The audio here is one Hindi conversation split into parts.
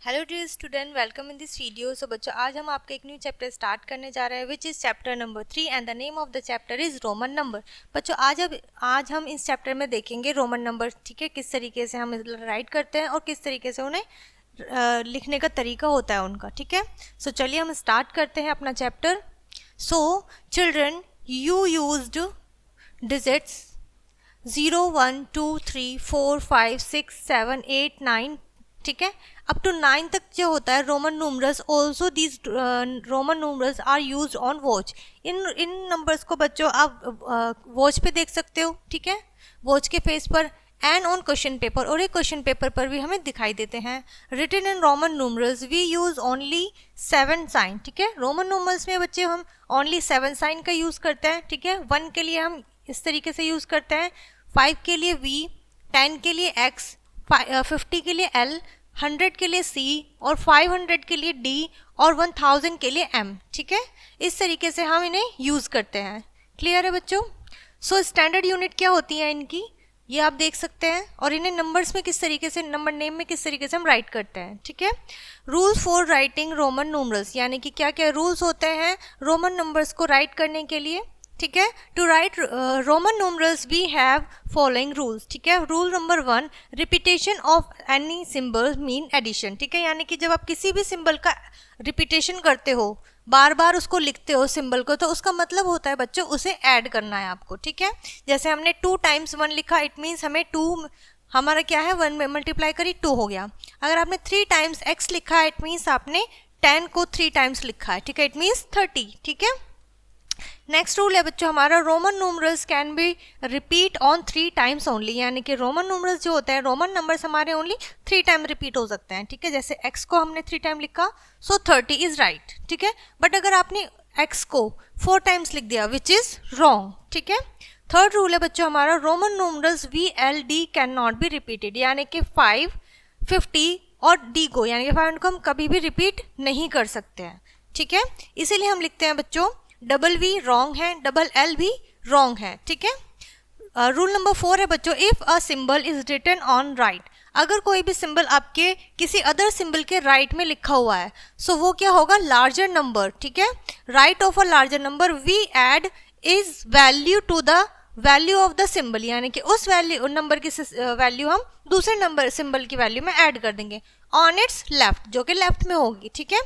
Hello dear student, welcome in this video. So बच्चों, आज हम आपका एक न्यू चैप्टर स्टार्ट करने जा रहे हैं which is chapter number 3 and the name of the chapter is Roman number. बच्चों, आज हम इस चैप्टर में देखेंगे रोमन नंबर, ठीक है, किस तरीके से हम राइट करते हैं और किस तरीके से उन्हें लिखने का तरीका होता है उनका, ठीक है। सो चलिए हम स्टार्ट करते हैं अपना chapter. So children, you used digits 0 1 2 3 4 5 6 7 8 9, ठीक है, अप टू 9 तक जो होता है Roman numerals. Also these Roman numerals are use on watch. इन नंबर्स को बच्चों आप वॉच पे देख सकते हो, ठीक है, वॉच के फेस पर, एंड ऑन क्वेश्चन पेपर, और एक क्वेश्चन पेपर पर भी हमें दिखाई देते हैं। Written in Roman numerals we use only 7 sign, ठीक है। रोमन न्यूमरल्स में बच्चे हम ओनली 7 साइन का यूज करते हैं, ठीक है। 1 के लिए हम इस तरीके से यूज करते हैं, 5 के लिए V, 10 के लिए X, 50 के लिए L, 100 के लिए C, और 500 के लिए D, और 1000 के लिए M, ठीक है। इस तरीके से हम इन्हें यूज़ करते हैं। क्लियर है बच्चों? सो स्टैंडर्ड यूनिट क्या होती है इनकी, ये आप देख सकते हैं, और इन्हें नंबर्स में किस तरीके से, नंबर नेम में किस तरीके से हम राइट करते हैं, ठीक है। Rules for writing Roman numerals, यानी कि क्या क्या रूल्स होते हैं रोमन नंबर्स को राइट करने के लिए, ठीक है। To write Roman numerals we have following rules, ठीक है। Rule number 1, repetition of any symbol mean addition, ठीक है। यानी कि जब आप किसी भी सिंबल का रिपीटेशन करते हो, बार बार उसको लिखते हो सिंबल को, तो उसका मतलब होता है बच्चों उसे ऐड करना है आपको, ठीक है। जैसे हमने 2 टाइम्स 1 लिखा, इट मीन्स हमें 2, हमारा क्या है, 1 में मल्टीप्लाई करी 2 हो गया। अगर आपने 3 टाइम्स x लिखा है, इट मीन्स आपने 10 को 3 टाइम्स लिखा है, ठीक है, इट मीन्स 30, ठीक है। नेक्स्ट रूल है बच्चों हमारा, Roman numerals can be repeat on 3 times only, यानी कि रोमन न्यूमरल्स जो होते हैं, रोमन नंबर्स हमारे ओनली 3 टाइम रिपीट हो सकते हैं, ठीक है। जैसे x को हमने 3 टाइम लिखा, सो 30 इज राइट, ठीक है। बट अगर आपने x को 4 टाइम्स लिख दिया, विच इज रॉन्ग, ठीक है। थर्ड रूल है बच्चों हमारा, Roman numerals VLD can not be repeated, यानी कि 5, 50 और D को, यानी कि 5 को हम कभी भी रिपीट नहीं कर सकते हैं, ठीक है। इसीलिए हम लिखते हैं बच्चों डबल V रॉन्ग है, डबल L भी रॉन्ग है, ठीक है। रूल नंबर 4 है बच्चों, if a symbol is written on right, अगर कोई भी सिंबल आपके किसी अदर सिंबल के राइट में लिखा हुआ है, सो वो क्या होगा, लार्जर नंबर, ठीक है। Right of a larger number we add is value to the value of the symbol, यानी कि उस वैल्यू नंबर की वैल्यू हम दूसरे नंबर सिंबल की वैल्यू में ऐड कर देंगे ऑन इट्स लेफ्ट, जो कि लेफ्ट में होगी, ठीक है।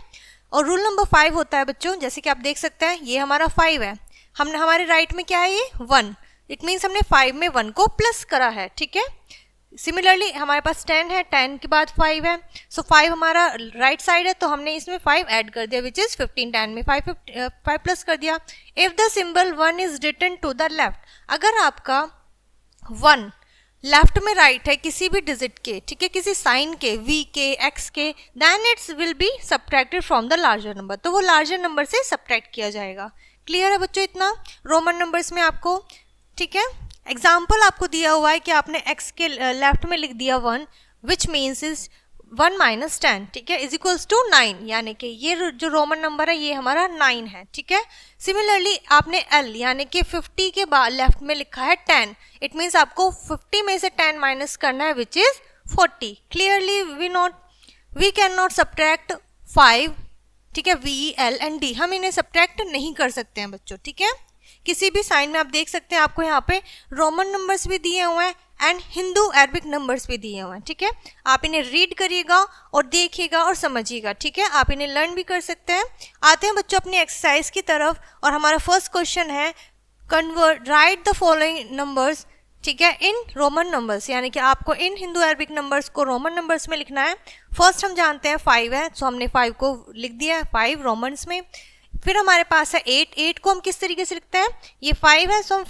और रूल नंबर 5 होता है बच्चों, जैसे कि आप देख सकते हैं ये हमारा 5 है, हमने हमारे राइट में क्या है, ये 1, इट मीन्स हमने 5 में 1 को प्लस करा है, ठीक है। सिमिलरली हमारे पास 10 है, 10 के बाद 5 है, सो 5 हमारा राइट साइड है, तो हमने इसमें 5 ऐड कर दिया, विच इज 15, 10 में 5 प्लस कर दिया। If the symbol 1 is written to the left, अगर आपका 1 लेफ्ट में राइट है किसी भी डिजिट के, ठीक है, किसी साइन के, V के, X के, then it's will be subtracted from the larger number, तो वो लार्जर नंबर से सब्ट्रैक्ट किया जाएगा। क्लियर है बच्चों इतना रोमन नंबर्स में आपको, ठीक है। एग्जाम्पल आपको दिया हुआ है कि आपने X के लेफ्ट में लिख दिया 1, विच मीन्स इज 1 माइनस 10, ठीक है, इज इक्वल्स टू 9, यानी कि ये जो रोमन नंबर है ये हमारा 9 है, ठीक है। सिमिलरली आपने L यानी कि 50 के बाद लेफ्ट में लिखा है 10, इट मीन्स आपको 50 में से 10 माइनस करना है, which is 40। Clearly we can not subtract 5, ठीक है, V, L एंड D, हम इन्हें सब्ट्रैक्ट नहीं कर सकते हैं बच्चों, ठीक है। किसी भी साइन में आप देख सकते हैं आपको यहाँ पे रोमन नंबर्स भी दिए हुए हैं एंड हिंदू अरबिक नंबर्स भी दिए हुए हैं, ठीक है। आप इन्हें रीड करिएगा और देखिएगा और समझिएगा, ठीक है, आप इन्हें लर्न भी कर सकते हैं। आते हैं बच्चों अपनी एक्सरसाइज की तरफ, और हमारा फर्स्ट क्वेश्चन है convert right the following numbers, ठीक है, इन रोमन नंबर्स, यानी कि आपको इन हिंदू अरबिक नंबर्स को रोमन नंबर्स में लिखना है। फर्स्ट हम जानते हैं 5 है, सो हमने 5 को लिख दिया है 5 रोमन्स में। फिर हमारे पास है 8 को हम किस तरीके से लिखते हैं, ये 5 है, सो हम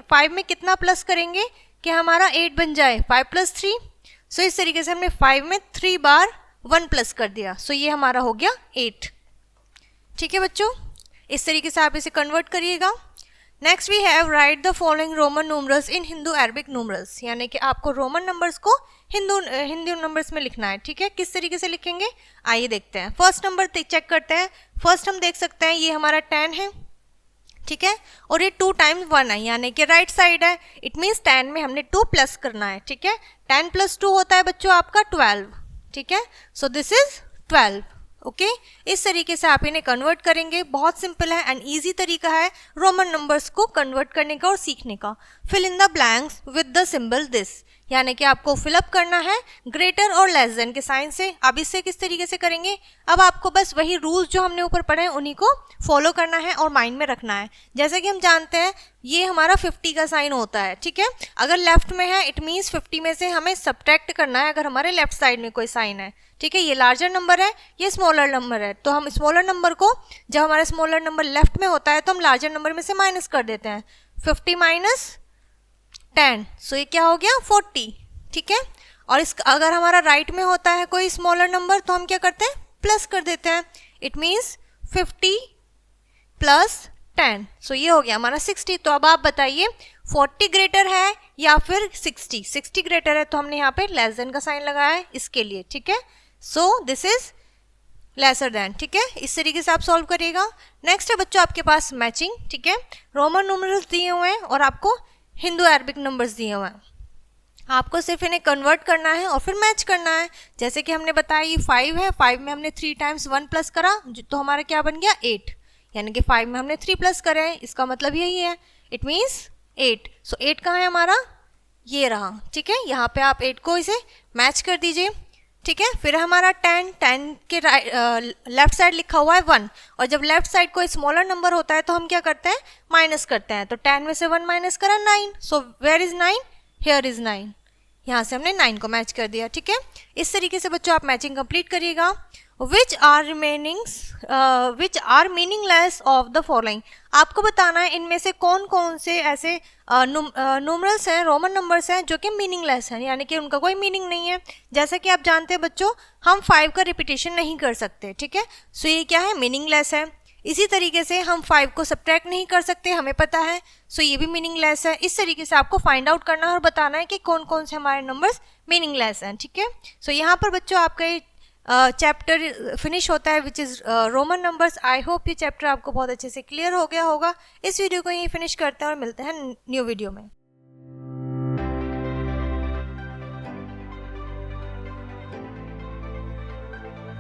5 में कितना प्लस करेंगे कि हमारा 8 बन जाए, 5 + 3, सो इस तरीके से हमने 5 में 3 बार 1 प्लस कर दिया, सो ये हमारा हो गया 8, ठीक है बच्चों। इस तरीके से आप इसे कन्वर्ट करिएगा। Next we have write the following Roman numerals in Hindu Arabic numerals, यानी कि आपको रोमन नंबर्स को हिंदू नंबर्स में लिखना है, ठीक है। किस तरीके से लिखेंगे आइए देखते हैं। फर्स्ट नंबर चेक करते हैं। फर्स्ट हम देख सकते हैं ये हमारा 10 है, ठीक है, और ये 2 टाइम्स 1 है, यानी कि राइट साइड है, इट मीन्स 10 में हमने 2 प्लस करना है, ठीक है। 10 + 2 होता है बच्चों आपका 12, ठीक है, सो दिस इज 12। ओके इस तरीके से आप इन्हें कन्वर्ट करेंगे। बहुत सिंपल है एंड इजी तरीका है रोमन नंबर्स को कन्वर्ट करने का और सीखने का। Fill in the blanks with the symbol this, यानी कि आपको फिलअप करना है ग्रेटर और लेस देन के साइन से। अब इससे किस तरीके से करेंगे, अब आपको बस वही रूल्स जो हमने ऊपर पढ़े हैं उन्हीं को फॉलो करना है और माइंड में रखना है। जैसे कि हम जानते हैं ये हमारा 50 का साइन होता है, ठीक है। अगर लेफ्ट में है इट मीन्स 50 में से हमें सब्ट्रैक्ट करना है अगर हमारे लेफ्ट साइड में कोई साइन है, ठीक है। ये लार्जर नंबर है, ये स्मॉलर नंबर है, तो हम स्मॉलर नंबर को, जब हमारा स्मॉलर नंबर लेफ्ट में होता है तो हम लार्जर नंबर में से माइनस कर देते हैं। 50 माइनस 10, सो ये क्या हो गया 40, ठीक है। और इस अगर हमारा राइट में होता है कोई स्मॉलर नंबर तो हम क्या करते हैं प्लस कर देते हैं। इट मीन्स 50 प्लस 10, सो ये हो गया हमारा 60। तो अब आप बताइए 40 ग्रेटर है या फिर 60? 60 ग्रेटर है तो हमने यहाँ पे लेस देन का साइन लगाया है इसके लिए, ठीक है। So this is lesser than, ठीक है। इस तरीके से आप सॉल्व करिएगा। नेक्स्ट है बच्चों आपके पास मैचिंग, ठीक है। रोमन न्यूमेरल्स दिए हुए हैं और आपको हिंदू अरबिक नंबर्स दिए हुए हैं। आपको सिर्फ इन्हें कन्वर्ट करना है और फिर मैच करना है। जैसे कि हमने बताया ये 5 है, 5 में हमने 3 टाइम्स 1 प्लस करा तो हमारा क्या बन गया 8, यानी कि 5 में हमने 3 प्लस करे हैं, इसका मतलब यही है, इट मीन्स 8। सो 8 कहाँ है हमारा, ये रहा, ठीक है। यहाँ पे आप 8 को इसे मैच कर दीजिए, ठीक है। फिर हमारा 10 के लेफ्ट साइड लिखा हुआ है 1, और जब लेफ्ट साइड कोई स्मॉलर नंबर होता है तो हम क्या करते हैं माइनस करते हैं। तो 10 में से 1 माइनस करा 9, so where is 9, here is 9, यहाँ से हमने 9 को मैच कर दिया, ठीक है। इस तरीके से बच्चों आप मैचिंग कंप्लीट करिएगा। Which are meaningless of the following, आपको बताना है इनमें से कौन कौन से ऐसे न्यूमरल्स हैं, रोमन नंबर्स हैं जो कि मीनिंगलेस हैं, यानी कि उनका कोई मीनिंग नहीं है। जैसा कि आप जानते हैं बच्चों हम 5 का रिपीटेशन नहीं कर सकते, ठीक है। सो ये क्या है मीनिंगलेस है। इसी तरीके से हम 5 को सब्ट्रैक्ट नहीं कर सकते, हमें पता है, सो ये भी मीनिंगलेस है। इस तरीके से आपको फाइंड आउट करना है और बताना है कि कौन कौन से हमारे नंबर्स मीनिंगलेस हैं, ठीक है। सो यहाँ पर बच्चों आपका चैप्टर फिनिश होता है which is Roman numbers. I hope ये चैप्टर आपको बहुत अच्छे से क्लियर हो गया होगा। इस वीडियो को यहीं फिनिश करते हैं और मिलते हैं न्यू वीडियो में।